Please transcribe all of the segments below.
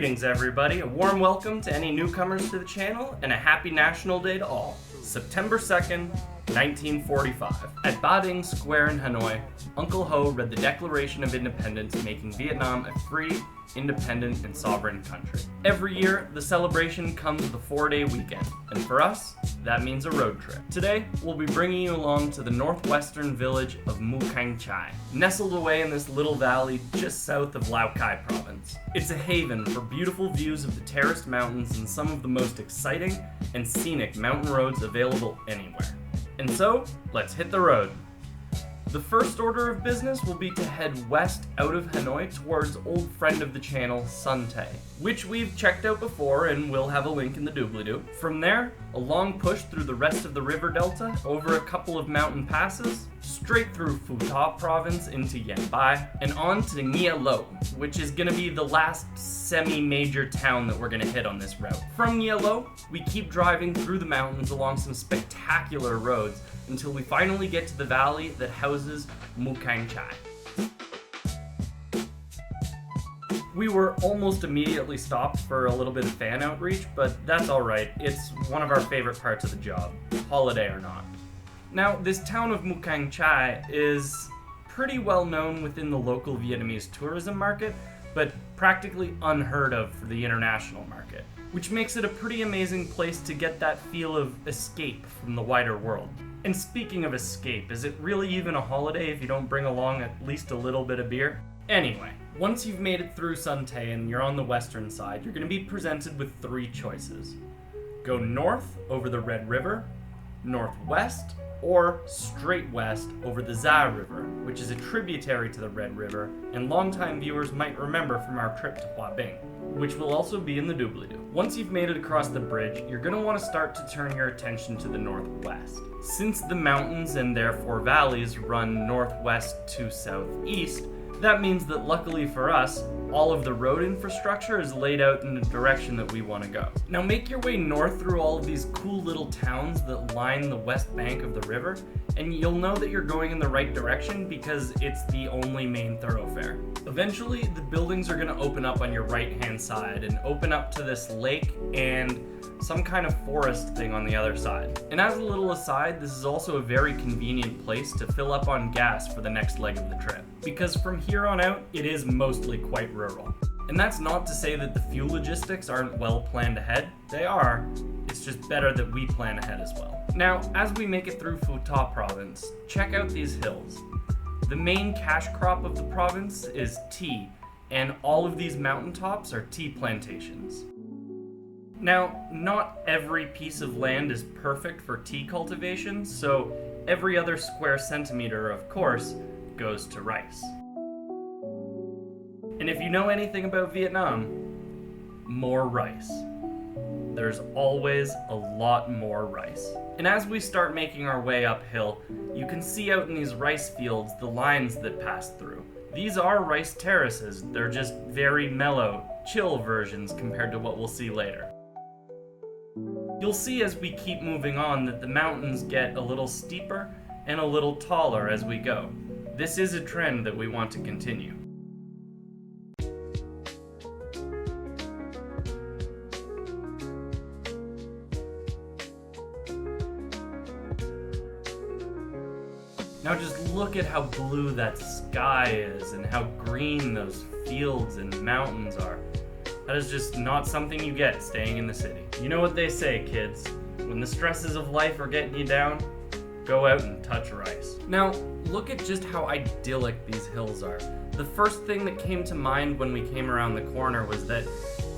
Greetings everybody, a warm welcome to any newcomers to the channel, and a happy National Day to all. September 2nd, 1945. At Ba Ding Square in Hanoi, Uncle Ho read the Declaration of Independence, making Vietnam a free, independent, and sovereign country. Every year, the celebration comes with a 4-day weekend, and for us, that means a road trip. Today, we'll be bringing you along to the northwestern village of Mu Cang Chai, nestled away in this little valley just south of Lao Cai province. It's a haven for beautiful views of the terraced mountains and some of the most exciting and scenic mountain roads available anywhere. And so, let's hit the road. The first order of business will be to head west out of Hanoi towards old friend of the channel, Sun Tay, which we've checked out before and we'll have a link in the doobly-doo. From there, a long push through the rest of the river delta, over a couple of mountain passes, straight through Phu Tha province into Yen Bai, and on to Nghia Lo, which is going to be the last semi-major town that we're going to hit on this route. From Nghia Lo, we keep driving through the mountains along some spectacular roads until we finally get to the valley that houses Mu Cang Chai. We were almost immediately stopped for a little bit of fan outreach, but that's alright, it's one of our favorite parts of the job, holiday or not. Now, this town of Mu Cang Chai is pretty well known within the local Vietnamese tourism market, but practically unheard of for the international market, which makes it a pretty amazing place to get that feel of escape from the wider world. And speaking of escape, is it really even a holiday if you don't bring along at least a little bit of beer? Anyway, once you've made it through Sun Tay and you're on the western side, you're going to be presented with 3 choices. Go north over the Red River, northwest, or straight west over the Za River, which is a tributary to the Red River, and longtime viewers might remember from our trip to Hua Bing, which will also be in the doobly-doo. Once you've made it across the bridge, you're going to want to start to turn your attention to the northwest. Since the mountains and therefore valleys run northwest to southeast, that means that luckily for us, all of the road infrastructure is laid out in the direction that we want to go. Now make your way north through all of these cool little towns that line the west bank of the river, and you'll know that you're going in the right direction because it's the only main thoroughfare. Eventually, the buildings are going to open up on your right-hand side and open up to this lake and some kind of forest thing on the other side. And as a little aside, this is also a very convenient place to fill up on gas for the next leg of the trip, because from here on out, it is mostly quite rural. And that's not to say that the fuel logistics aren't well planned ahead. They are. It's just better that we plan ahead as well. Now, as we make it through Phu Tha province, check out these hills. The main cash crop of the province is tea, and all of these mountaintops are tea plantations. Now, not every piece of land is perfect for tea cultivation, so every other square centimeter, of course, goes to rice. And if you know anything about Vietnam, more rice. There's always a lot more rice. And as we start making our way uphill, you can see out in these rice fields the lines that pass through. These are rice terraces. They're just very mellow, chill versions compared to what we'll see later. You'll see as we keep moving on that the mountains get a little steeper and a little taller as we go. This is a trend that we want to continue. Now just look at how blue that sky is and how green those fields and mountains are. That is just not something you get staying in the city. You know what they say, kids. When the stresses of life are getting you down, go out and touch rice. Now, look at just how idyllic these hills are. The first thing that came to mind when we came around the corner was that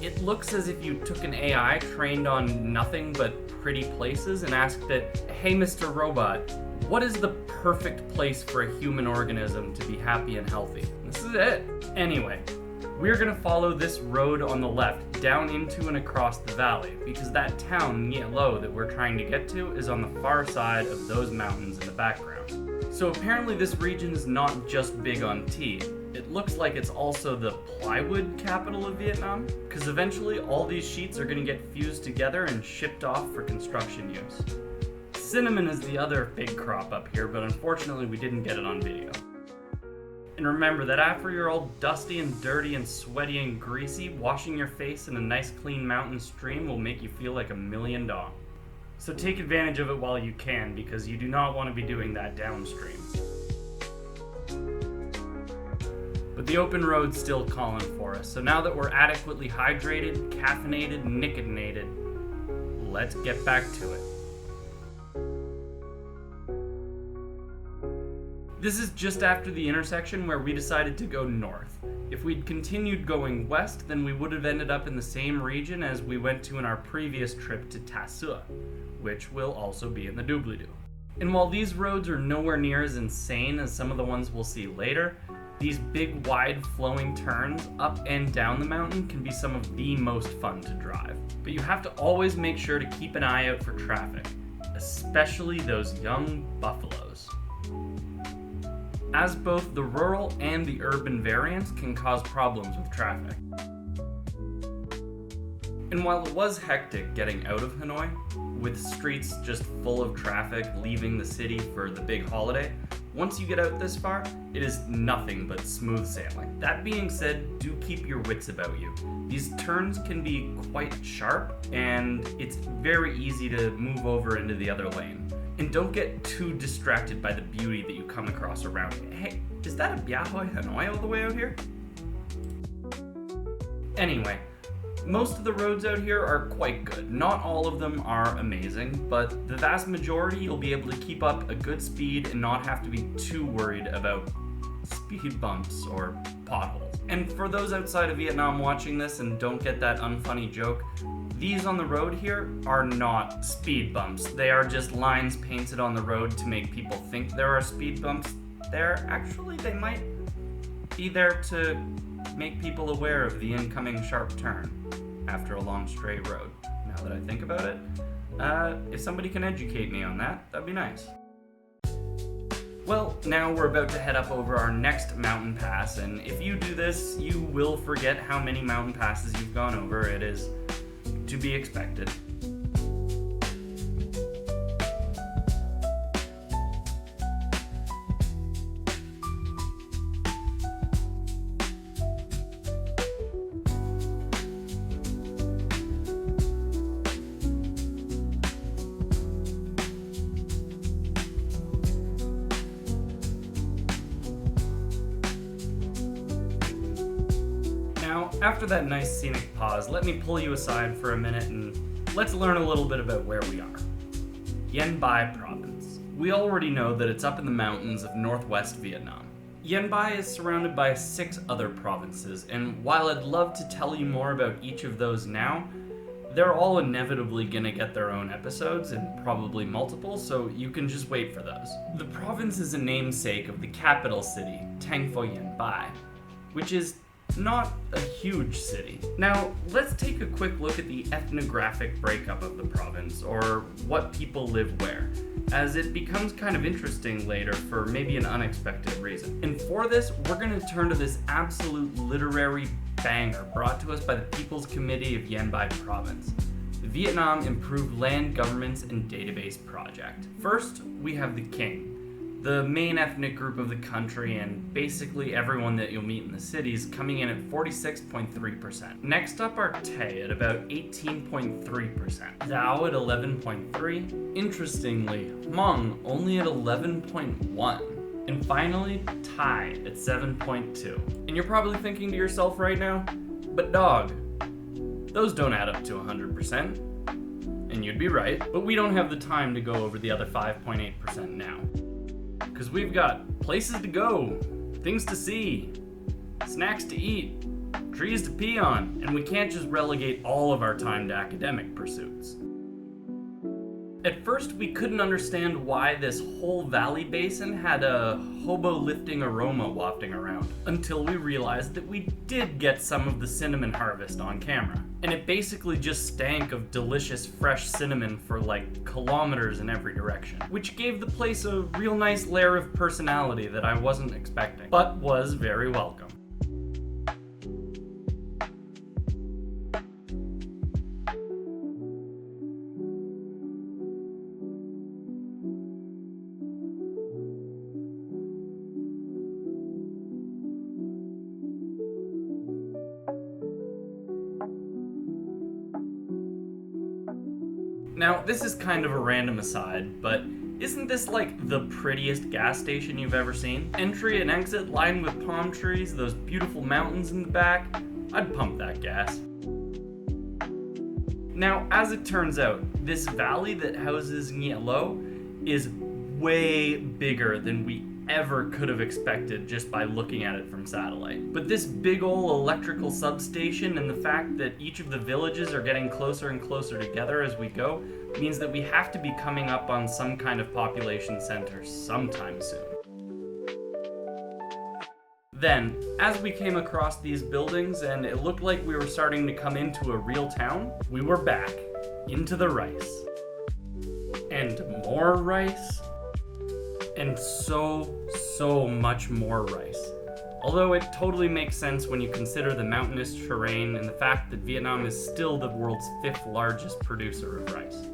it looks as if you took an AI trained on nothing but pretty places and asked it, "Hey, Mr. Robot, what is the perfect place for a human organism to be happy and healthy?" This is it. Anyway, we're going to follow this road on the left down into and across the valley, because that town, Nghia Lo, that we're trying to get to is on the far side of those mountains in the background. So apparently this region is not just big on tea. It looks like it's also the plywood capital of Vietnam, because eventually all these sheets are going to get fused together and shipped off for construction use. Cinnamon is the other big crop up here, but unfortunately we didn't get it on video. And remember that after you're all dusty and dirty and sweaty and greasy, washing your face in a nice clean mountain stream will make you feel like $1,000,000. So take advantage of it while you can, because you do not want to be doing that downstream. But the open road's still calling for us, so now that we're adequately hydrated, caffeinated, and nicotinated, let's get back to it. This is just after the intersection where we decided to go north. If we'd continued going west, then we would have ended up in the same region as we went to in our previous trip to Tassua, which will also be in the doobly-doo. And while these roads are nowhere near as insane as some of the ones we'll see later, these big, wide, flowing turns up and down the mountain can be some of the most fun to drive. But you have to always make sure to keep an eye out for traffic, especially those young buffaloes, as both the rural and the urban variants can cause problems with traffic. And while it was hectic getting out of Hanoi, with streets just full of traffic leaving the city for the big holiday, once you get out this far, it is nothing but smooth sailing. That being said, do keep your wits about you. These turns can be quite sharp, and it's very easy to move over into the other lane. And don't get too distracted by the beauty that you come across around you. Hey, is that a Biahoy Hanoi all the way out here? Anyway, most of the roads out here are quite good. Not all of them are amazing, but the vast majority you'll be able to keep up a good speed and not have to be too worried about speed bumps or potholes. And for those outside of Vietnam watching this and don't get that unfunny joke, these on the road here are not speed bumps. They are just lines painted on the road to make people think there are speed bumps there. Actually, they might be there to make people aware of the incoming sharp turn after a long straight road. Now that I think about it, if somebody can educate me on that, that'd be nice. Well, now we're about to head up over our next mountain pass, and if you do this, you will forget how many mountain passes you've gone over. It is to be expected. Now, after that nice scenic pause, let me pull you aside for a minute and let's learn a little bit about where we are. Yen Bai province. We already know that it's up in the mountains of northwest Vietnam. Yen Bai is surrounded by 6 other provinces, and while I'd love to tell you more about each of those now, they're all inevitably gonna get their own episodes, and probably multiple, so you can just wait for those. The province is a namesake of the capital city, Tang Pho Yen Bai, which is not a huge city. Now, let's take a quick look at the ethnographic breakup of the province, or what people live where, as it becomes kind of interesting later for maybe an unexpected reason. And for this, we're going to turn to this absolute literary banger brought to us by the People's Committee of Yen Bai Province, the Vietnam Improved Land Governance and Database Project. First, we have the King, the main ethnic group of the country, and basically everyone that you'll meet in the cities, coming in at 46.3%. Next up are Tay at about 18.3%, Thao at 11.3%, interestingly, Hmong only at 11.1%, and finally Thai at 7.2%. And you're probably thinking to yourself right now, but dog, those don't add up to 100%. And you'd be right, but we don't have the time to go over the other 5.8% now. Because we've got places to go, things to see, snacks to eat, trees to pee on, and we can't just relegate all of our time to academic pursuits. At first, we couldn't understand why this whole valley basin had a hobo-lifting aroma wafting around, until we realized that we did get some of the cinnamon harvest on camera. And it basically just stank of delicious fresh cinnamon for like kilometers in every direction, which gave the place a real nice layer of personality that I wasn't expecting, but was very welcome. Now, this is kind of a random aside, but isn't this like the prettiest gas station you've ever seen? Entry and exit lined with palm trees, those beautiful mountains in the back. I'd pump that gas. Now, as it turns out, this valley that houses Yen Bai is way bigger than we ever could have expected just by looking at it from satellite. But this big ol' electrical substation and the fact that each of the villages are getting closer and closer together as we go means that we have to be coming up on some kind of population center sometime soon. Then, as we came across these buildings and it looked like we were starting to come into a real town, we were back into the rice. And more rice. And so much more rice. Although it totally makes sense when you consider the mountainous terrain and the fact that Vietnam is still the world's 5th largest producer of rice.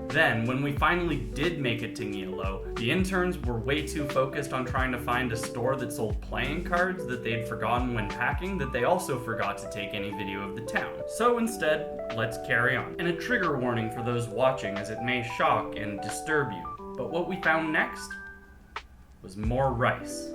Then, when we finally did make it to Yen Bai, the interns were way too focused on trying to find a store that sold playing cards that they'd forgotten when packing that they also forgot to take any video of the town. So instead, let's carry on. And a trigger warning for those watching as it may shock and disturb you. But what we found next was more rice.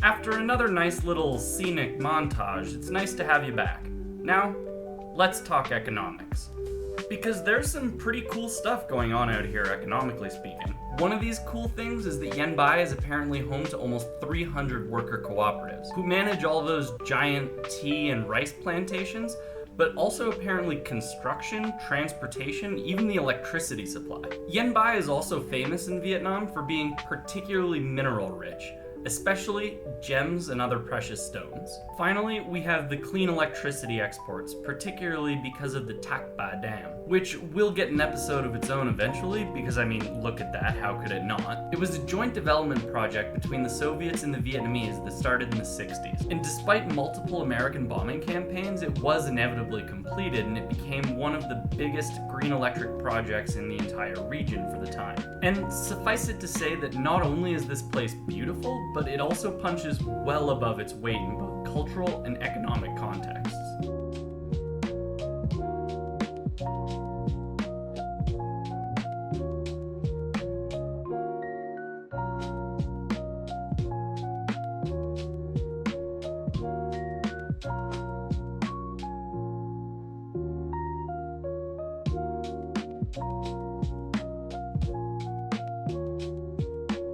After another nice little scenic montage, it's nice to have you back. Now, let's talk economics. Because there's some pretty cool stuff going on out here, economically speaking. One of these cool things is that Yen Bai is apparently home to almost 300 worker cooperatives, who manage all those giant tea and rice plantations, but also apparently construction, transportation, even the electricity supply. Yen Bai is also famous in Vietnam for being particularly mineral rich, especially gems and other precious stones. Finally, we have the clean electricity exports, particularly because of the Tac Ba Dam, which will get an episode of its own eventually, because I mean, look at that, how could it not? It was a joint development project between the Soviets and the Vietnamese that started in the 60s, and despite multiple American bombing campaigns, it was inevitably completed, and it became one of the biggest green electric projects in the entire region for the time. And suffice it to say that not only is this place beautiful, but it also punches well above its weight in both cultural and economic contexts.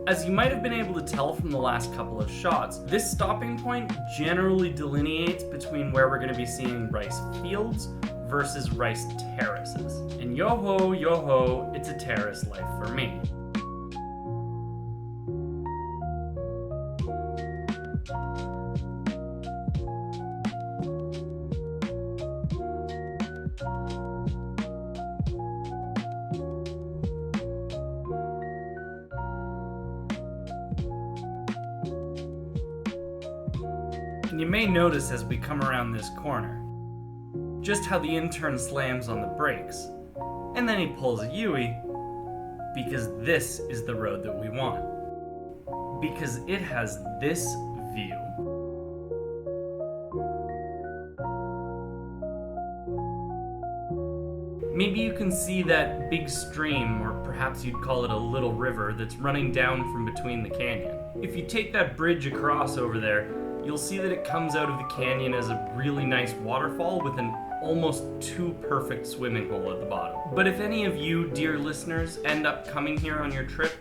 As you might have been able to tell from the last couple of shots, this stopping point generally delineates between where we're going to be seeing rice fields versus rice terraces. And yo-ho, it's a terrace life for me. And you may notice as we come around this corner, just how the intern slams on the brakes, and then he pulls a Yui, because this is the road that we want. Because it has this view. Maybe you can see that big stream, or perhaps you'd call it a little river, that's running down from between the canyon. If you take that bridge across over there, you'll see that it comes out of the canyon as a really nice waterfall with an almost too perfect swimming hole at the bottom. But if any of you, dear listeners, end up coming here on your trip,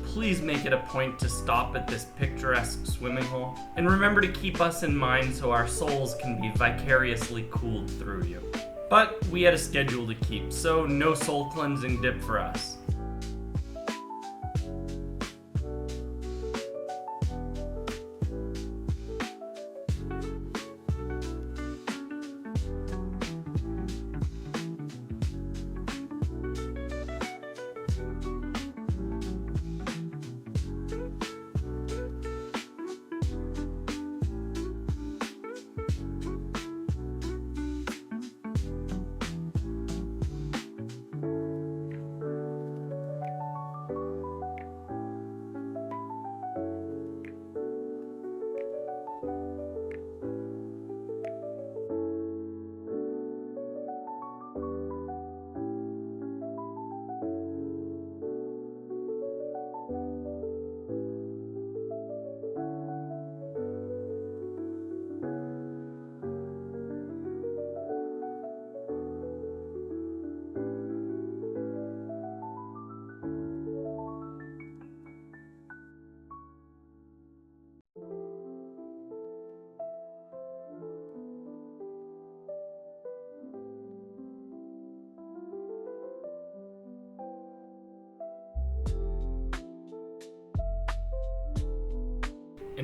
please make it a point to stop at this picturesque swimming hole. And remember to keep us in mind so our souls can be vicariously cooled through you. But we had a schedule to keep, so no soul cleansing dip for us.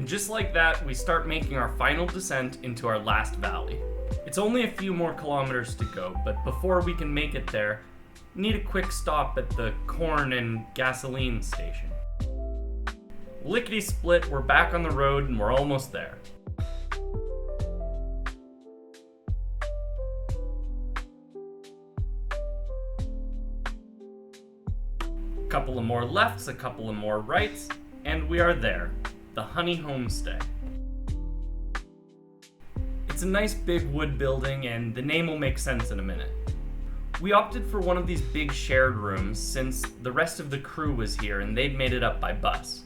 just like that, we start making our final descent into our last valley. It's only a few more kilometers to go, but before we can make it there, need a quick stop at the corn and gasoline station. Lickety split, we're back on the road and we're almost there. A couple of more lefts, a couple of more rights, and we are there. The Honey Homestay. It's a nice big wood building, and the name will make sense in a minute. We opted for one of these big shared rooms since the rest of the crew was here and they'd made it up by bus.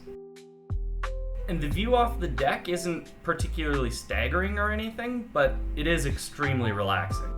And the view off the deck isn't particularly staggering or anything, but it is extremely relaxing.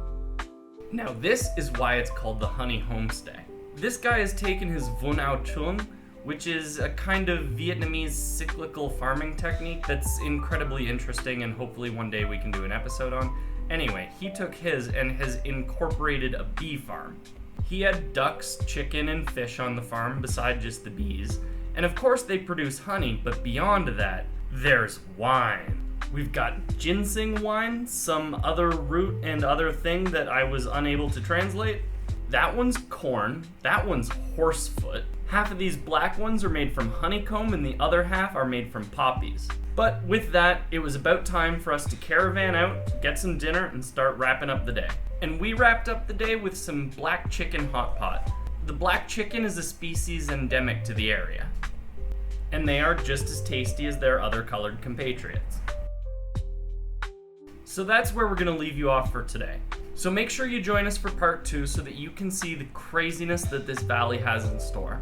Now this is why it's called the Honey Homestay. This guy has taken his Vun Ao Chun, which is a kind of Vietnamese cyclical farming technique that's incredibly interesting and hopefully one day we can do an episode on. Anyway, he took his and has incorporated a bee farm. He had ducks, chicken, and fish on the farm beside just the bees. And of course they produce honey, but beyond that, there's wine. We've got ginseng wine, some other root and other thing that I was unable to translate. That one's corn, that one's horsefoot. Half of these black ones are made from honeycomb and the other half are made from poppies. But with that, it was about time for us to caravan out, get some dinner, and start wrapping up the day. And we wrapped up the day with some black chicken hot pot. The black chicken is a species endemic to the area, and they are just as tasty as their other colored compatriots. So that's where we're gonna leave you off for today. So make sure you join us for part 2 so that you can see the craziness that this valley has in store.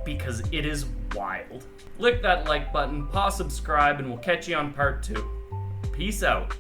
Because it is wild. Click that like button, pause, subscribe, and we'll catch you on part 2. Peace out.